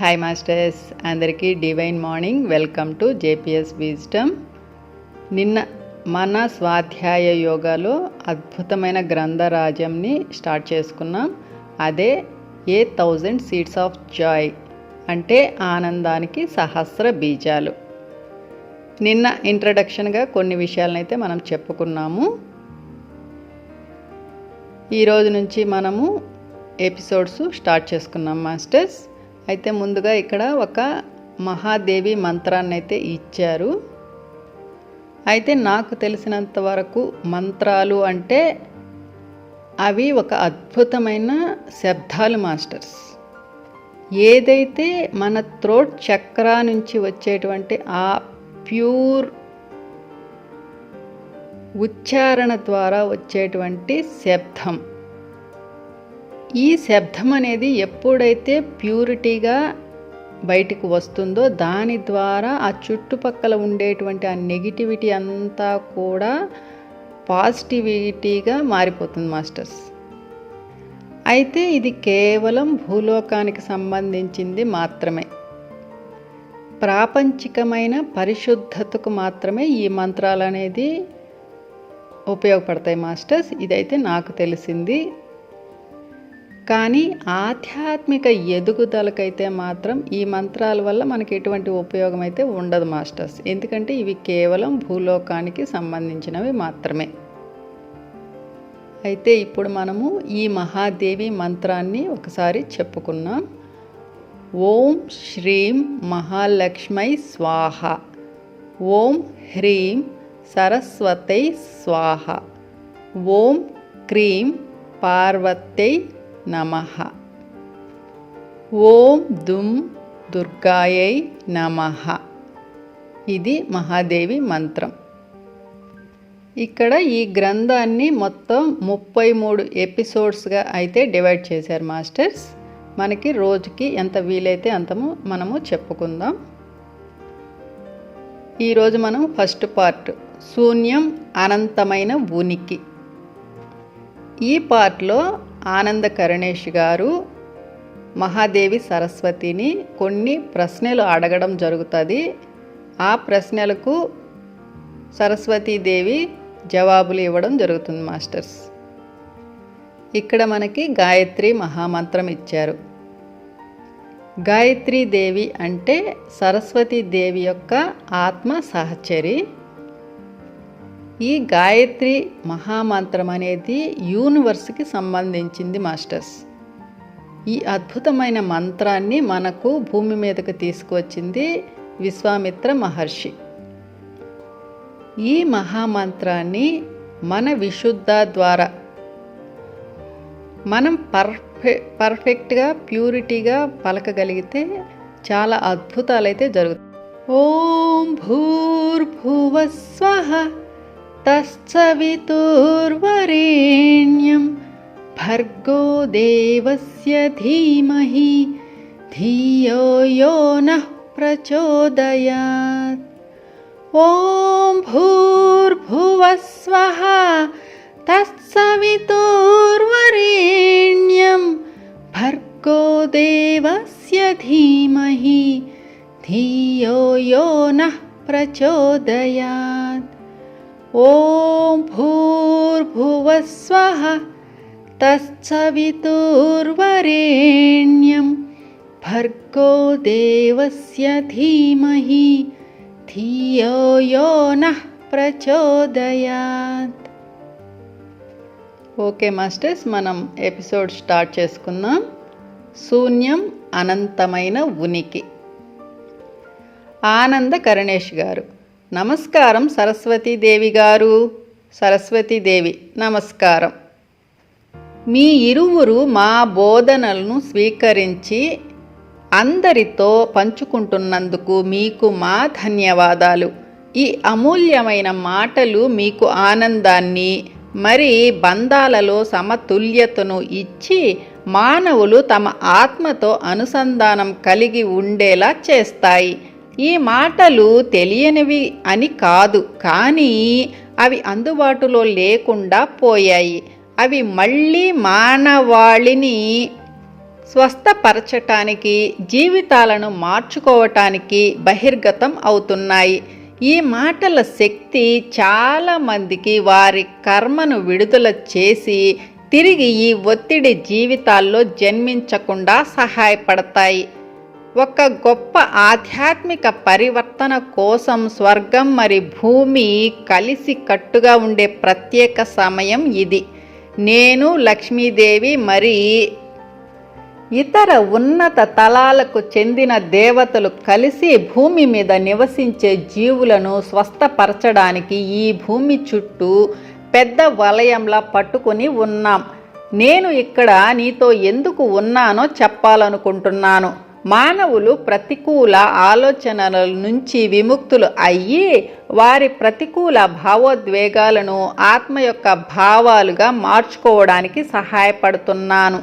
Hi masters, అందరికీ divine morning. Welcome to JPS wisdom. నిన్న మన స్వాధ్యాయ యోగాలో అద్భుతమైన గ్రంథరాజ్యంని స్టార్ట్ చేసుకున్నాం. అదే 1000 సీడ్స్ ఆఫ్ జాయ్, అంటే ఆనందానికి సహస్ర బీజాలు. నిన్న ఇంట్రడక్షన్గా కొన్ని విషయాలనైతే మనం చెప్పుకున్నాము. ఈరోజు నుంచి మనము ఎపిసోడ్స్ స్టార్ట్ చేసుకున్నాం మాస్టర్స్. అయితే ముందుగా ఇక్కడ ఒక మహాదేవి మంత్రాన్ని అయితే ఇచ్చారు. అయితే నాకు తెలిసినంత వరకు మంత్రాలు అంటే అవి ఒక అద్భుతమైన శబ్దాలు మాస్టర్స్. ఏదైతే మన థ్రోట్ చక్రా నుంచి వచ్చేటువంటి ఆ ప్యూర్ ఉచ్చారణ ద్వారా వచ్చేటువంటి శబ్దం, ఈ శబ్దం అనేది ఎప్పుడైతే ప్యూరిటీగా బయటికి వస్తుందో దాని ద్వారా ఆ చుట్టుపక్కల ఉండేటువంటి ఆ నెగిటివిటీ అంతా కూడా పాజిటివిటీగా మారిపోతుంది మాస్టర్స్. అయితే ఇది కేవలం భూలోకానికి సంబంధించింది మాత్రమే, ప్రాపంచికమైన పరిశుద్ధతకు మాత్రమే ఈ మంత్రాలు అనేది ఉపయోగపడతాయి మాస్టర్స్. ఇదైతే నాకు తెలిసింది. కానీ ఆధ్యాత్మిక ఎదుగుదలకైతే మాత్రం ఈ మంత్రాల వల్ల మనకి ఎటువంటి ఉపయోగం అయితే ఉండదు మాస్టర్స్. ఎందుకంటే ఇవి కేవలం భూలోకానికి సంబంధించినవి మాత్రమే. అయితే ఇప్పుడు మనము ఈ మహాదేవి మంత్రాన్ని ఒకసారి చెప్పుకున్నాం. ఓం శ్రీం మహాలక్ష్మై స్వాహ, ఓం హ్రీం సరస్వతై స్వాహ, ఓం క్రీం పార్వతై నమః, ఓం దుం దుర్గాయై నమః. ఇది మహాదేవి మంత్రం. ఇక్కడ ఈ గ్రంథాన్ని మొత్తం 33 ఎపిసోడ్స్గా అయితే డివైడ్ చేశారు మాస్టర్స్. మనకి రోజుకి ఎంత వీలైతే అంతము మనము చెప్పుకుందాం. ఈరోజు మనం ఫస్ట్ పార్ట్ శూన్యం అనంతమైన ఉనికి. ఈ పార్ట్లో ఆనంద కరుణేష్ గారు మహాదేవి సరస్వతిని కొన్ని ప్రశ్నలు అడగడం జరుగుతుంది. ఆ ప్రశ్నలకు సరస్వతీదేవి జవాబులు ఇవ్వడం జరుగుతుంది మాస్టర్స్. ఇక్కడ మనకి గాయత్రి మహామంత్రం ఇచ్చారు. గాయత్రీదేవి అంటే సరస్వతీదేవి యొక్క ఆత్మ సహచరి. ఈ గాయత్రి మహామంత్రం అనేది యూనివర్స్కి సంబంధించింది మాస్టర్స్. ఈ అద్భుతమైన మంత్రాన్ని మనకు భూమి మీదకు తీసుకువచ్చింది విశ్వామిత్ర మహర్షి. ఈ మహామంత్రాన్ని మన విశుద్ధ ద్వారా మనం పర్ఫెక్ట్గా ప్యూరిటీగా పలకగలిగితే చాలా అద్భుతాలైతే జరుగుతాయి. ఓం భూర్భువస్వః తత్సవితుర్వరేణ్యం భర్గో దేవస్య ధీమహి ధియో యో నః ప్రచోదయాత్. ఓం భూర్భువస్వః తత్సవితుర్వరేణ్యం భర్గో దేవస్య ధీమహి ధియో యో నః ప్రచోదయాత్. ఓం భూర్భువస్వః తత్సవితుర్వరేణ్యం భర్గో దేవస్య ధీమహి ధియో యో నః ప్రచోదయాత్. ఓకే మాస్టర్స్, మనం ఎపిసోడ్ స్టార్ట్ చేసుకుందాం. శూన్యం అనంతమైన ఉనికి. ఆనంద కరుణేష్ గారు: నమస్కారం సరస్వతీదేవి గారు. సరస్వతీదేవి: నమస్కారం. మీ ఇరువురు మా బోధనలను స్వీకరించి అందరితో పంచుకుంటున్నందుకు మీకు మా ధన్యవాదాలు. ఈ అమూల్యమైన మాటలు మీకు ఆనందాన్ని మరి బంధాలలో సమతుల్యతను ఇచ్చి మానవులు తమ ఆత్మతో అనుసంధానం కలిగి ఉండేలా చేస్తాయి. ఈ మాటలు తెలియనివి అని కాదు, కానీ అవి అందుబాటులో లేకుండా పోయాయి. అవి మళ్ళీ మానవాళిని స్వస్థపరచటానికి, జీవితాలను మార్చుకోవటానికి బహిర్గతం అవుతున్నాయి. ఈ మాటల శక్తి చాలామందికి వారి కర్మను విడుదల చేసి తిరిగి ఈ ఒత్తిడి జీవితాల్లో జన్మించకుండా సహాయపడతాయి. ఒక గొప్ప ఆధ్యాత్మిక పరివర్తన కోసం స్వర్గం మరి భూమి కలిసి కట్టుగా ఉండే ప్రత్యేక సమయం ఇది. నేను, లక్ష్మీదేవి మరి ఇతర ఉన్నత తలాలకు చెందిన దేవతలు కలిసి భూమి మీద నివసించే జీవులను స్వస్థపరచడానికి ఈ భూమి చుట్టూ పెద్ద వలయంలా పట్టుకొని ఉన్నాం. నేను ఇక్కడ నీతో ఎందుకు ఉన్నానో చెప్పాలనుకుంటున్నాను. మానవులు ప్రతికూల ఆలోచనల నుంచి విముక్తులు అయ్యి వారి ప్రతికూల భావోద్వేగాలను ఆత్మ యొక్క భావాలుగా మార్చుకోవడానికి సహాయపడుతున్నాను.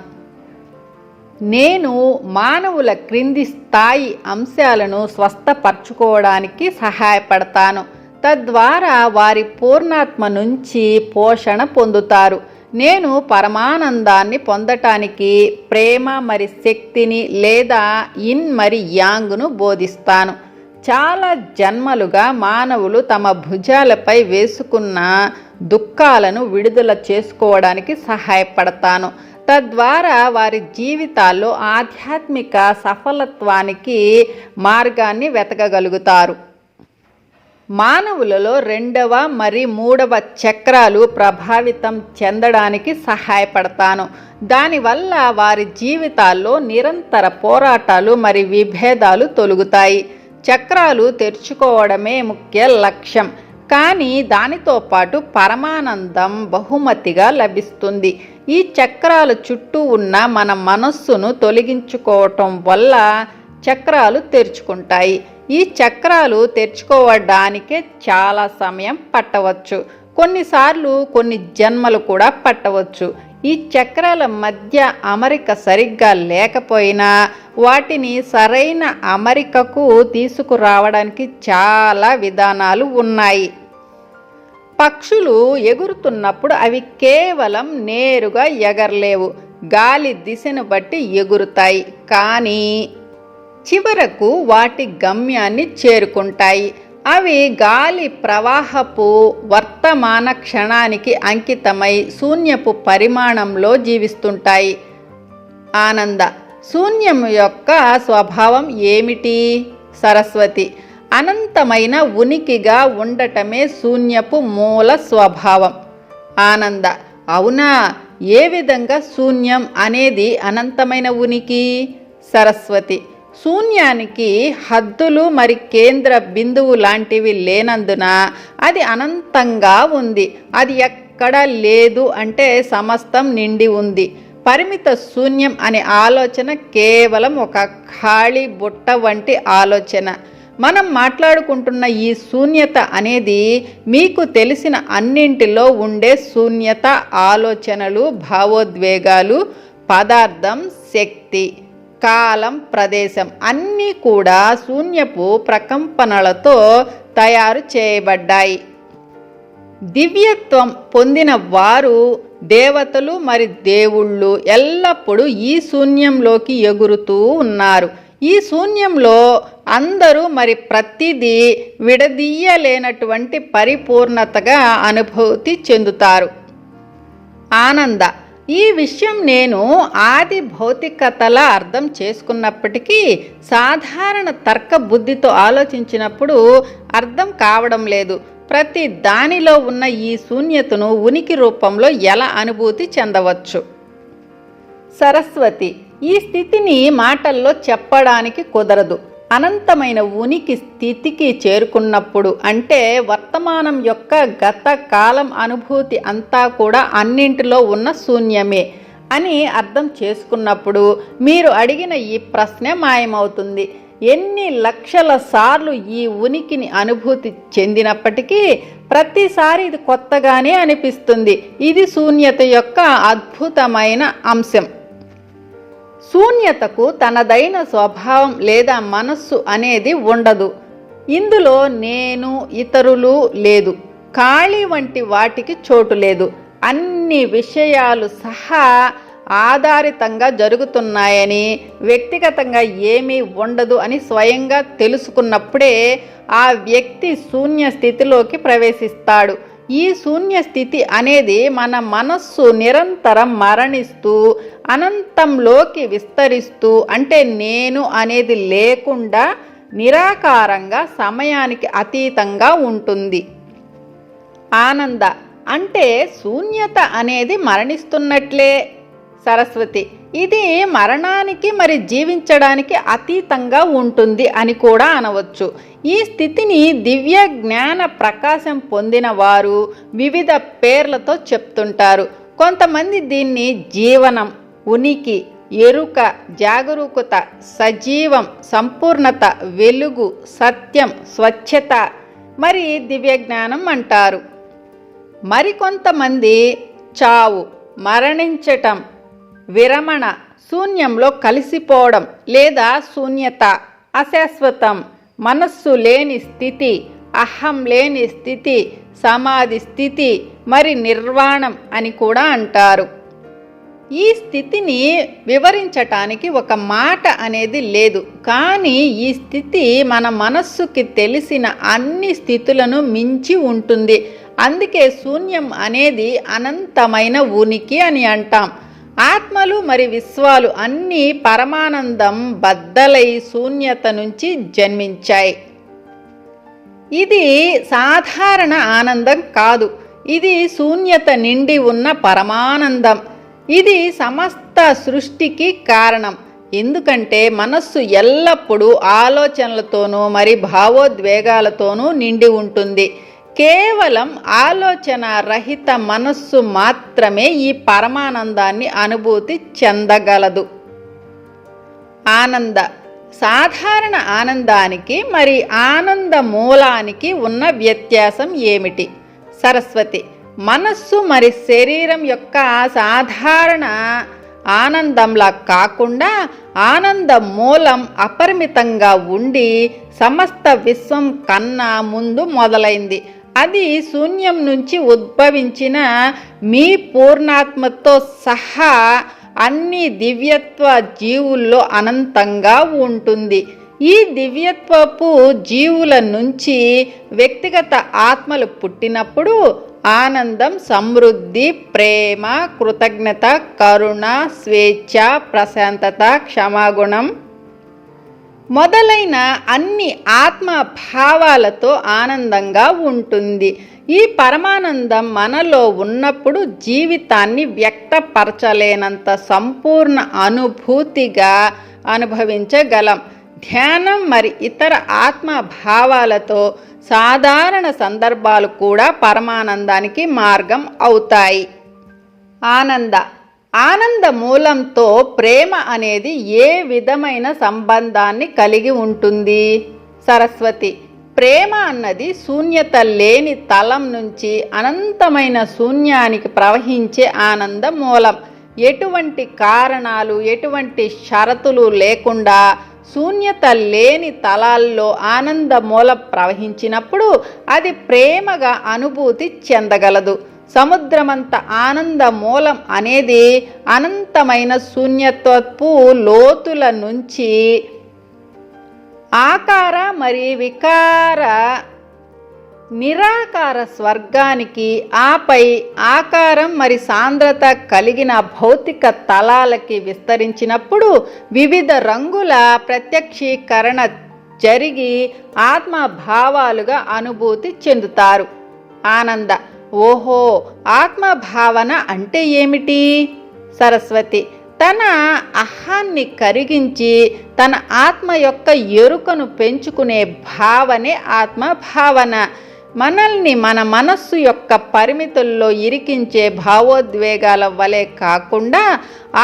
నేను మానవుల క్రింది స్థాయి అంశాలను స్వస్థపరచుకోవడానికి సహాయపడతాను. తద్వారా వారి పూర్ణాత్మ నుంచి పోషణ పొందుతారు. నేను పరమానందాన్ని పొందటానికి ప్రేమ మరి శక్తిని లేదా ఇన్ మరి యాంగ్ను బోధిస్తాను. చాలా జన్మలుగా మానవులు తమ భుజాలపై వేసుకున్న దుఃఖాలను విడుదల చేసుకోవడానికి సహాయపడతాను. తద్వారా వారి జీవితాల్లో ఆధ్యాత్మిక సఫలత్వానికి మార్గాన్ని వెతకగలుగుతారు. మానవులలో 2వ మరి 3వ చక్రాలు ప్రభావితం చెందడానికి సహాయపడతాను. దానివల్ల వారి జీవితాల్లో నిరంతర పోరాటాలు మరి విభేదాలు తొలగుతాయి. చక్రాలు తెరుచుకోవడమే ముఖ్య లక్ష్యం, కానీ దానితో పాటు పరమానందం బహుమతిగా లభిస్తుంది. ఈ చక్రాల చుట్టూ ఉన్న మన మనస్సును తొలగించుకోవటం వల్ల చక్రాలు తెరుచుకుంటాయి. ఈ చక్రాలు తెరుచుకోవడానికే చాలా సమయం పట్టవచ్చు, కొన్నిసార్లు కొన్ని జన్మలు కూడా పట్టవచ్చు. ఈ చక్రాల మధ్య అమరిక సరిగ్గా లేకపోయినా వాటిని సరైన అమరికకు తీసుకురావడానికి చాలా విధానాలు ఉన్నాయి. పక్షులు ఎగురుతున్నప్పుడు అవి కేవలం నేరుగా ఎగరలేవు, గాలి దిశను బట్టి ఎగురుతాయి. కానీ చివరకు వాటి గమ్యాన్ని చేరుకుంటాయి. అవి గాలి ప్రవాహపు వర్తమాన క్షణానికి అంకితమై శూన్యపు పరిమాణంలో జీవిస్తుంటాయి. ఆనంద. శూన్యం యొక్క స్వభావం ఏమిటి? సరస్వతి. అనంతమైన ఉనికిగా ఉండటమే శూన్యపు మూల స్వభావం. ఆనంద. అవునా, ఏ విధంగా శూన్యం అనేది అనంతమైన ఉనికి? సరస్వతి. శూన్యానికి హద్దులు మరి కేంద్ర బిందువు లాంటివి లేనందున అది అనంతంగా ఉంది. అది ఎక్కడా లేదు అంటే సమస్తం నిండి ఉంది. పరిమిత శూన్యం అనే ఆలోచన కేవలం ఒక ఖాళీ బుట్ట వంటి ఆలోచన. మనం మాట్లాడుకుంటున్న ఈ శూన్యత అనేది మీకు తెలిసిన అన్నింటిలో ఉండే శూన్యత. ఆలోచనలు, భావోద్వేగాలు, పదార్థం, శక్తి, కాలం, ప్రదేశం అన్నీ కూడా శూన్యపు ప్రకంపనలతో తయారు చేయబడ్డాయి. దివ్యత్వం పొందిన వారు, దేవతలు మరి దేవుళ్ళు ఎల్లప్పుడూ ఈ శూన్యంలోకి ఎగురుతూ ఉన్నారు. ఈ శూన్యంలో అందరూ మరి ప్రతిదీ విడదీయలేనటువంటి పరిపూర్ణతగా అనుభూతి చెందుతారు. ఆనంద. ఈ విషయం నేను ఆది భౌతికతలా అర్థం చేసుకున్నప్పటికీ సాధారణ తర్క బుద్ధితో ఆలోచించినప్పుడు అర్థం కావడం లేదు. ప్రతి దానిలో ఉన్న ఈ శూన్యతను ఉనికి రూపంలో ఎలా అనుభూతి చెందవచ్చు? సరస్వతి. ఈ స్థితిని మాటల్లో చెప్పడానికి కుదరదు. అనంతమైన ఉనికి స్థితికి చేరుకున్నప్పుడు, అంటే వర్తమానం యొక్క గత కాలం అనుభూతి అంతా కూడా అన్నింటిలో ఉన్న శూన్యమే అని అర్థం చేసుకున్నప్పుడు మీరు అడిగిన ఈ ప్రశ్న మాయమవుతుంది. ఎన్ని లక్షల సార్లు ఈ ఉనికిని అనుభూతి చెందినప్పటికీ ప్రతిసారి ఇది కొత్తగానే అనిపిస్తుంది. ఇది శూన్యత యొక్క అద్భుతమైన అంశం. శూన్యతకు తనదైన స్వభావం లేదా మనస్సు అనేది ఉండదు. ఇందులో నేను, ఇతరులు లేదు. ఖాళీ వంటి వాటికి చోటు లేదు. అన్ని విషయాలు సహా ఆధారితంగా జరుగుతున్నాయని, వ్యక్తిగతంగా ఏమీ ఉండదు అని స్వయంగా తెలుసుకున్నప్పుడే ఆ వ్యక్తి శూన్య స్థితిలోకి ప్రవేశిస్తాడు. ఈ శూన్య స్థితి అనేది మన మనస్సు నిరంతరం మరణిస్తూ అనంతంలోకి విస్తరిస్తూ, అంటే నేను అనేది లేకుండా నిరాకారంగా సమయానికి అతీతంగా ఉంటుంది. ఆనంద అంటే శూన్యత అనేది మరణిస్తున్నట్లే సరస్వతి. ఇది మరణానికి మరి జీవించడానికి అతీతంగా ఉంటుంది అని కూడా అనవచ్చు. ఈ స్థితిని దివ్య జ్ఞాన ప్రకాశం పొందిన వారు వివిధ పేర్లతో చెప్తుంటారు. కొంతమంది దీన్ని జీవనం, ఉనికి, ఎరుక, జాగరూకత, సజీవం, సంపూర్ణత, వెలుగు, సత్యం, స్వచ్ఛత, మరి దివ్య జ్ఞానం అంటారు. మరికొంతమంది చావు, మరణించటం, విరమణ, శూన్యంలో కలిసిపోవడం లేదా శూన్యత, అశాశ్వతం, మనస్సు లేని స్థితి, అహం లేని స్థితి, సమాధి స్థితి, మరి నిర్వాణం అని కూడా అంటారు. ఈ స్థితిని వివరించటానికి ఒక మాట అనేది లేదు, కానీ ఈ స్థితి మన మనస్సుకి తెలిసిన అన్ని స్థితులను మించి ఉంటుంది. అందుకే శూన్యం అనేది అనంతమైన ఉనికి అని అంటాం. ఆత్మలు మరి విశ్వాలు అన్నీ పరమానందం బద్దలై శూన్యత నుంచి జన్మించాయి. ఇది సాధారణ ఆనందం కాదు, ఇది శూన్యత నిండి ఉన్న పరమానందం. ఇది సమస్త సృష్టికి కారణం. ఎందుకంటే మనస్సు ఎల్లప్పుడూ ఆలోచనలతోనూ మరి భావోద్వేగాలతోనూ నిండి ఉంటుంది. కేవలం ఆలోచన రహిత మనస్సు మాత్రమే ఈ పరమానందాన్ని అనుభూతి చెందగలదు. ఆనంద సాధారణ ఆనందానికి మరి ఆనంద మూలానికి ఉన్న వ్యత్యాసం ఏమిటి? సరస్వతి మనస్సు మరి శరీరం యొక్క సాధారణ ఆనందంలా కాకుండా ఆనంద మూలం అపరిమితంగా ఉండి సమస్త విశ్వం కన్నా ముందు మొదలైంది. అది శూన్యం నుంచి ఉద్భవించిన మీ పూర్ణాత్మతో సహా అన్ని దివ్యత్వ జీవుల్లో అనంతంగా ఉంటుంది. ఈ దివ్యత్వపు జీవుల నుంచి వ్యక్తిగత ఆత్మలు పుట్టినప్పుడు ఆనందం, సమృద్ధి, ప్రేమ, కృతజ్ఞత, కరుణ, స్వేచ్ఛ, ప్రశాంతత, క్షమాగుణం మొదలైన అన్ని ఆత్మ భావాలతో ఆనందంగా ఉంటుంది. ఈ పరమానందం మనలో ఉన్నప్పుడు జీవితాన్ని వ్యక్తపరచలేనంత సంపూర్ణ అనుభూతిగా అనుభవించగలం. ధ్యానం మరి ఇతర ఆత్మ భావాలతో సాధారణ సందర్భాలు కూడా పరమానందానికి మార్గం అవుతాయి. ఆనంద మూలంతో ప్రేమ అనేది ఏ విధమైన సంబంధాన్ని కలిగి ఉంటుంది? సరస్వతి ప్రేమ అన్నది శూన్యత లేని తలం నుంచి అనంతమైన శూన్యానికి ప్రవహించే ఆనంద మూలం. ఎటువంటి కారణాలు, ఎటువంటి షరతులు లేకుండా శూన్యత లేని తలాల్లో ఆనంద మూలం ప్రవహించినప్పుడు అది ప్రేమగా అనుభూతి చెందగలదు. సముద్రమంత ఆనంద మూలం అనేది అనంతమైన శూన్యత్వపు లోతుల నుంచి ఆకార మరి వికార నిరాకార స్వర్గానికి, ఆపై ఆకారం మరి సాంద్రత కలిగిన భౌతిక తలాలకి విస్తరించినప్పుడు వివిధ రంగుల ప్రత్యక్షీకరణ జరిగి ఆత్మభావాలుగా అనుభూతి చెందుతారు. ఆనంద ఓహో, ఆత్మభావన అంటే ఏమిటి? సరస్వతి తన అహాన్ని కరిగించి తన ఆత్మ యొక్క ఎరుకను పెంచుకునే భావనే ఆత్మభావన. మనల్ని మన మనస్సు యొక్క పరిమితుల్లో ఇరికించే భావోద్వేగాల వలె కాకుండా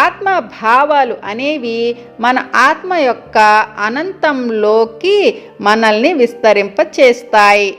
ఆత్మభావాలు అనేవి మన ఆత్మ యొక్క అనంతంలోకి మనల్ని విస్తరింపచేస్తాయి.